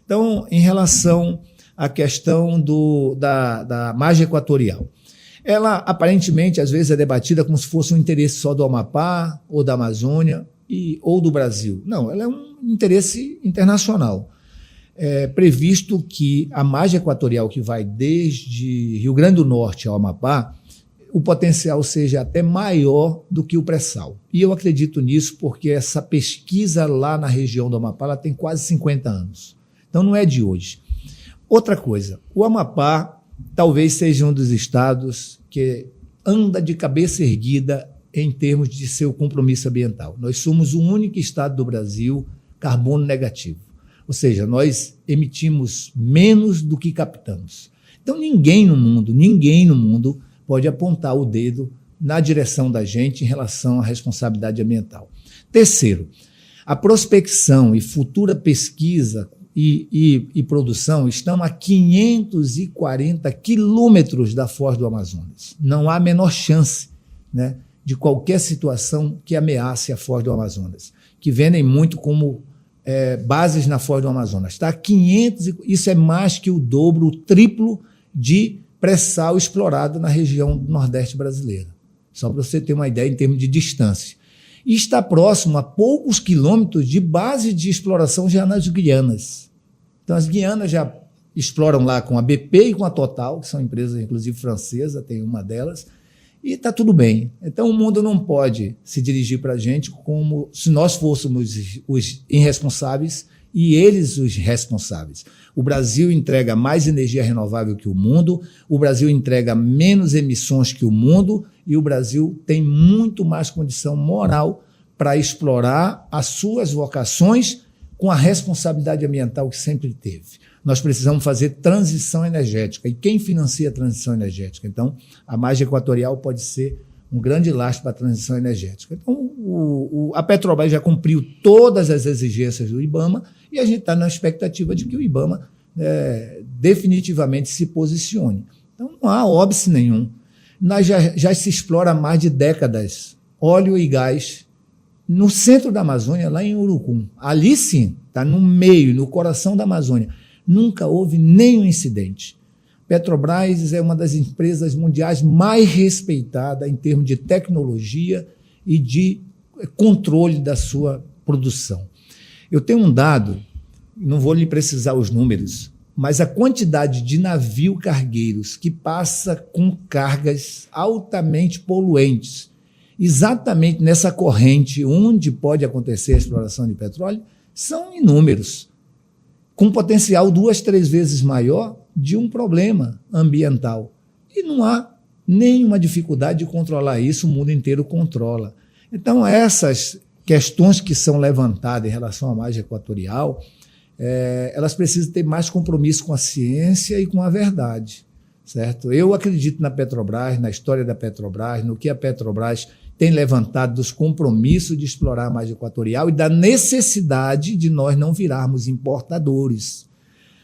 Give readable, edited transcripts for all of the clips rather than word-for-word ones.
Então, em relação à questão da margem equatorial, ela aparentemente, às vezes, é debatida como se fosse um interesse só do Amapá ou da Amazônia ou do Brasil. Não, ela é um interesse internacional. É previsto que a margem equatorial, que vai desde Rio Grande do Norte ao Amapá, o potencial seja até maior do que o pré-sal. E eu acredito nisso porque essa pesquisa lá na região do Amapá ela tem quase 50 anos. Então não é de hoje. Outra coisa, o Amapá talvez seja um dos estados que anda de cabeça erguida em termos de seu compromisso ambiental. Nós somos o único estado do Brasil carbono negativo. Ou seja, nós emitimos menos do que captamos. Então ninguém no mundo pode apontar o dedo na direção da gente em relação à responsabilidade ambiental. Terceiro, a prospecção e futura pesquisa e produção estão a 540 quilômetros da Foz do Amazonas. Não há a menor chance, né, de qualquer situação que ameace a Foz do Amazonas, que vendem muito como bases na Foz do Amazonas. Tá? 500, isso é mais que o dobro, o triplo de pré-sal explorado na região do Nordeste brasileira. Só para você ter uma ideia em termos de distância. E está próximo a poucos quilômetros de base de exploração já nas Guianas. Então, as Guianas já exploram lá com a BP e com a Total, que são empresas, inclusive, francesas, tem uma delas, e está tudo bem. Então, o mundo não pode se dirigir para a gente como se nós fôssemos os irresponsáveis e eles os responsáveis. O Brasil entrega mais energia renovável que o mundo, o Brasil entrega menos emissões que o mundo e o Brasil tem muito mais condição moral para explorar as suas vocações com a responsabilidade ambiental que sempre teve. Nós precisamos fazer transição energética. E quem financia a transição energética? Então, a margem equatorial pode ser um grande lastro para a transição energética. Então, a Petrobras já cumpriu todas as exigências do IBAMA e a gente está na expectativa de que o IBAMA definitivamente se posicione. Então, não há óbice nenhum. Já se explora há mais de décadas óleo e gás no centro da Amazônia, lá em Urucum. Ali sim, está no meio, no coração da Amazônia. Nunca houve nenhum incidente. Petrobras é uma das empresas mundiais mais respeitadas em termos de tecnologia e de controle da sua produção. Eu tenho um dado, não vou lhe precisar os números, mas a quantidade de navios cargueiros que passa com cargas altamente poluentes, exatamente nessa corrente onde pode acontecer a exploração de petróleo, são inúmeros, com potencial 2, 3 vezes maior de um problema ambiental. E não há nenhuma dificuldade de controlar isso, o mundo inteiro controla. Então, essas questões que são levantadas em relação à margem equatorial, elas precisam ter mais compromisso com a ciência e com a verdade, certo? Eu acredito na Petrobras, na história da Petrobras, no que a Petrobras tem levantado dos compromissos de explorar a margem equatorial e da necessidade de nós não virarmos importadores,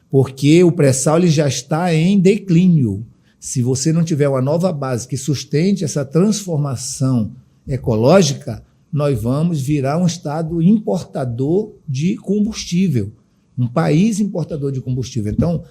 porque o pré-sal ele já está em declínio. Se você não tiver uma nova base que sustente essa transformação ecológica, nós vamos virar um estado importador de combustível, um país importador de combustível. Então,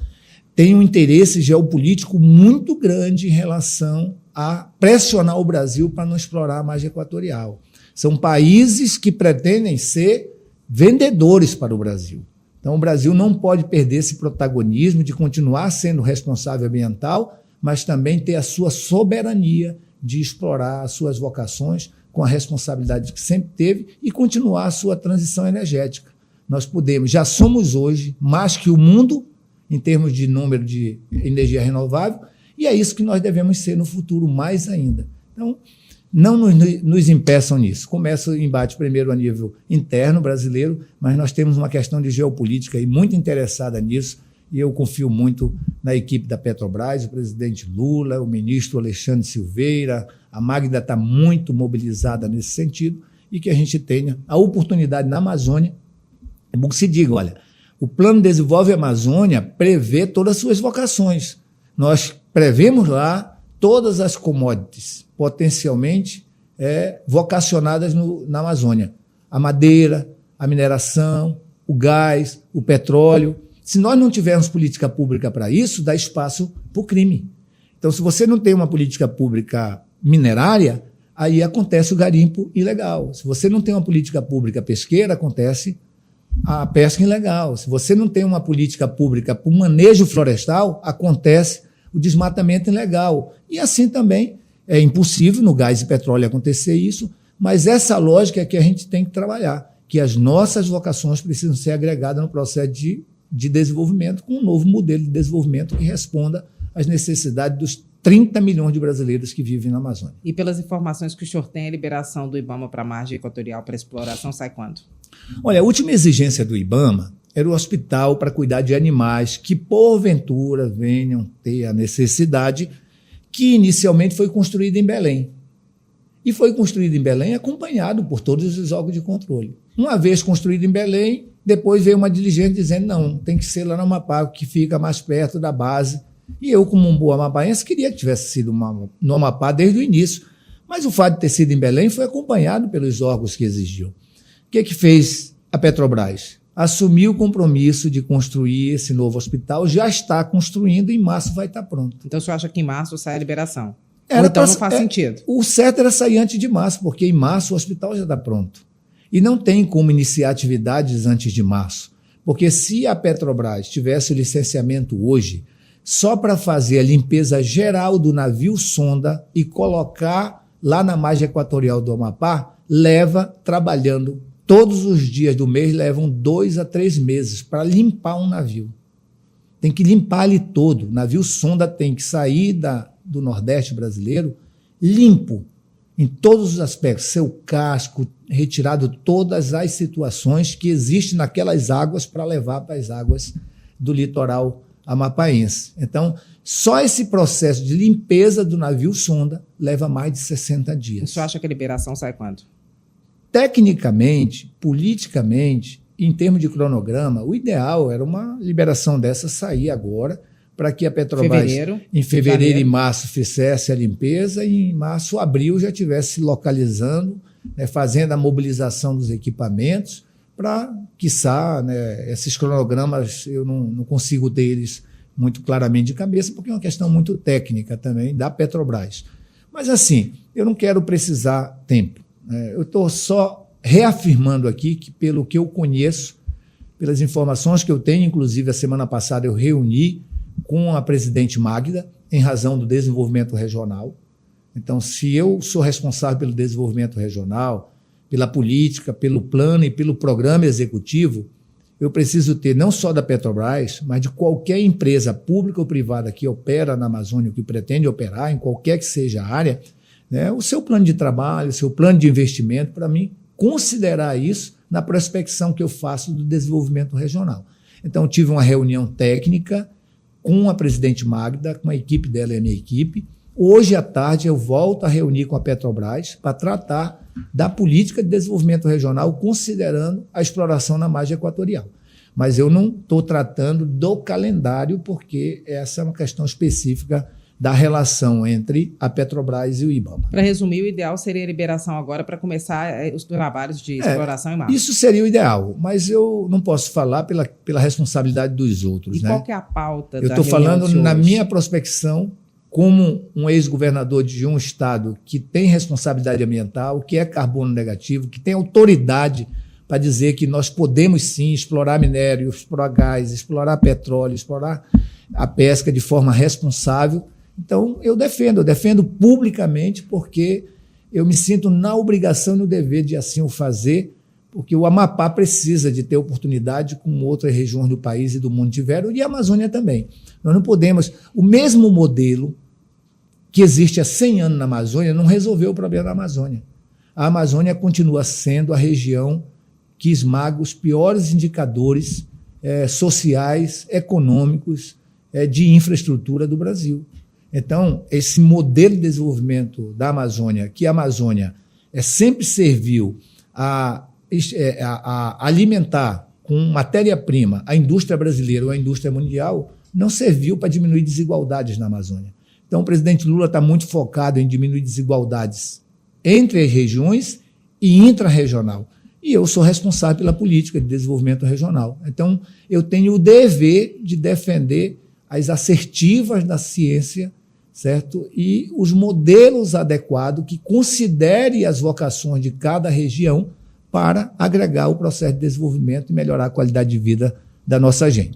tem um interesse geopolítico muito grande em relação a pressionar o Brasil para não explorar a margem equatorial. São países que pretendem ser vendedores para o Brasil. Então, o Brasil não pode perder esse protagonismo de continuar sendo responsável ambiental, mas também ter a sua soberania de explorar as suas vocações com a responsabilidade que sempre teve e continuar a sua transição energética. Nós podemos, já somos hoje mais que o mundo em termos de número de energia renovável, e é isso que nós devemos ser no futuro mais ainda. Então, não nos impeçam nisso. Começa o embate primeiro a nível interno brasileiro, mas nós temos uma questão de geopolítica aí muito interessada nisso, e eu confio muito na equipe da Petrobras, o presidente Lula, o ministro Alexandre Silveira, a Magda está muito mobilizada nesse sentido, e que a gente tenha a oportunidade na Amazônia. É bom que se diga, olha, o Plano Desenvolve Amazônia prevê todas as suas vocações. Nós prevemos lá todas as commodities potencialmente vocacionadas na Amazônia. A madeira, a mineração, o gás, o petróleo. Se nós não tivermos política pública para isso, dá espaço para o crime. Então, se você não tem uma política pública minerária, aí acontece o garimpo ilegal. Se você não tem uma política pública pesqueira, acontece a pesca ilegal. Se você não tem uma política pública para o manejo florestal, acontece o desmatamento ilegal. E assim também é impossível no gás e petróleo acontecer isso, mas essa lógica é que a gente tem que trabalhar, que as nossas vocações precisam ser agregadas no processo de desenvolvimento, com um novo modelo de desenvolvimento que responda às necessidades dos 30 milhões de brasileiros que vivem na Amazônia. E pelas informações que o senhor tem, a liberação do IBAMA para a margem equatorial para exploração sai quando? Olha, a última exigência do IBAMA era o hospital para cuidar de animais que, porventura, venham ter a necessidade, que inicialmente foi construído em Belém. E foi construído em Belém acompanhado por todos os órgãos de controle. Uma vez construído em Belém, depois veio uma diligência dizendo, não, tem que ser lá no Amapá, que fica mais perto da base. E eu, como um bom amapaense, queria que tivesse sido no Amapá desde o início. Mas o fato de ter sido em Belém foi acompanhado pelos órgãos que exigiam. O que fez a Petrobras? Assumiu o compromisso de construir esse novo hospital, já está construindo e em março vai estar pronto. Então o senhor acha que em março sai a liberação? Ou então não faz sentido? O certo era sair antes de março, porque em março o hospital já está pronto. E não tem como iniciar atividades antes de março. Porque se a Petrobras tivesse o licenciamento hoje, só para fazer a limpeza geral do navio sonda e colocar lá na margem equatorial do Amapá, leva, trabalhando todos os dias do mês, levam 2 a 3 meses para limpar um navio. Tem que limpar ele todo. O navio sonda tem que sair do Nordeste brasileiro limpo, em todos os aspectos, seu casco, retirado todas as situações que existem naquelas águas para levar para as águas do litoral amapaense. Então, só esse processo de limpeza do navio sonda leva mais de 60 dias. O senhor acha que a liberação sai quando? Tecnicamente, politicamente, em termos de cronograma, o ideal era uma liberação dessa sair agora, para que a Petrobras, em fevereiro e março, fizesse a limpeza e em março, abril, já estivesse localizando, né, fazendo a mobilização dos equipamentos, para, quiçá, né, esses cronogramas eu não consigo ter eles muito claramente de cabeça, porque é uma questão muito técnica também da Petrobras. Mas, assim, eu não quero precisar tempo. Né? Eu estou só reafirmando aqui que, pelo que eu conheço, pelas informações que eu tenho, inclusive a semana passada eu reuni com a presidente Magda, em razão do desenvolvimento regional. Então, se eu sou responsável pelo desenvolvimento regional, pela política, pelo plano e pelo programa executivo, eu preciso ter não só da Petrobras, mas de qualquer empresa pública ou privada que opera na Amazônia, que pretende operar em qualquer que seja a área, né, o seu plano de trabalho, o seu plano de investimento, para mim, considerar isso na prospecção que eu faço do desenvolvimento regional. Então, tive uma reunião técnica com a presidente Magda, com a equipe dela e a minha equipe. Hoje à tarde eu volto a reunir com a Petrobras para tratar da política de desenvolvimento regional, considerando a exploração na margem equatorial. Mas eu não estou tratando do calendário, porque essa é uma questão específica da relação entre a Petrobras e o IBAMA. Para resumir, o ideal seria a liberação agora para começar os trabalhos de exploração em março. Isso seria o ideal, mas eu não posso falar pela responsabilidade dos outros. E qual que é a pauta da reunião? Eu estou falando na minha prospecção como um ex-governador de um estado que tem responsabilidade ambiental, que é carbono negativo, que tem autoridade para dizer que nós podemos sim explorar minério, explorar gás, explorar petróleo, explorar a pesca de forma responsável. Então, eu defendo publicamente, porque eu me sinto na obrigação e no dever de assim o fazer, porque o Amapá precisa de ter oportunidade como outras regiões do país e do mundo tiveram, e a Amazônia também. Nós não podemos... O mesmo modelo que existe há 100 anos na Amazônia não resolveu o problema da Amazônia. A Amazônia continua sendo a região que esmaga os piores indicadores sociais, econômicos, de infraestrutura do Brasil. Então, esse modelo de desenvolvimento da Amazônia, que a Amazônia sempre serviu a alimentar com matéria-prima a indústria brasileira ou a indústria mundial, não serviu para diminuir desigualdades na Amazônia. Então, o presidente Lula está muito focado em diminuir desigualdades entre as regiões e intrarregional. e eu sou responsável pela política de desenvolvimento regional. Então, eu tenho o dever de defender as assertivas da ciência, certo? E os modelos adequados que considere as vocações de cada região para agregar o processo de desenvolvimento e melhorar a qualidade de vida da nossa gente.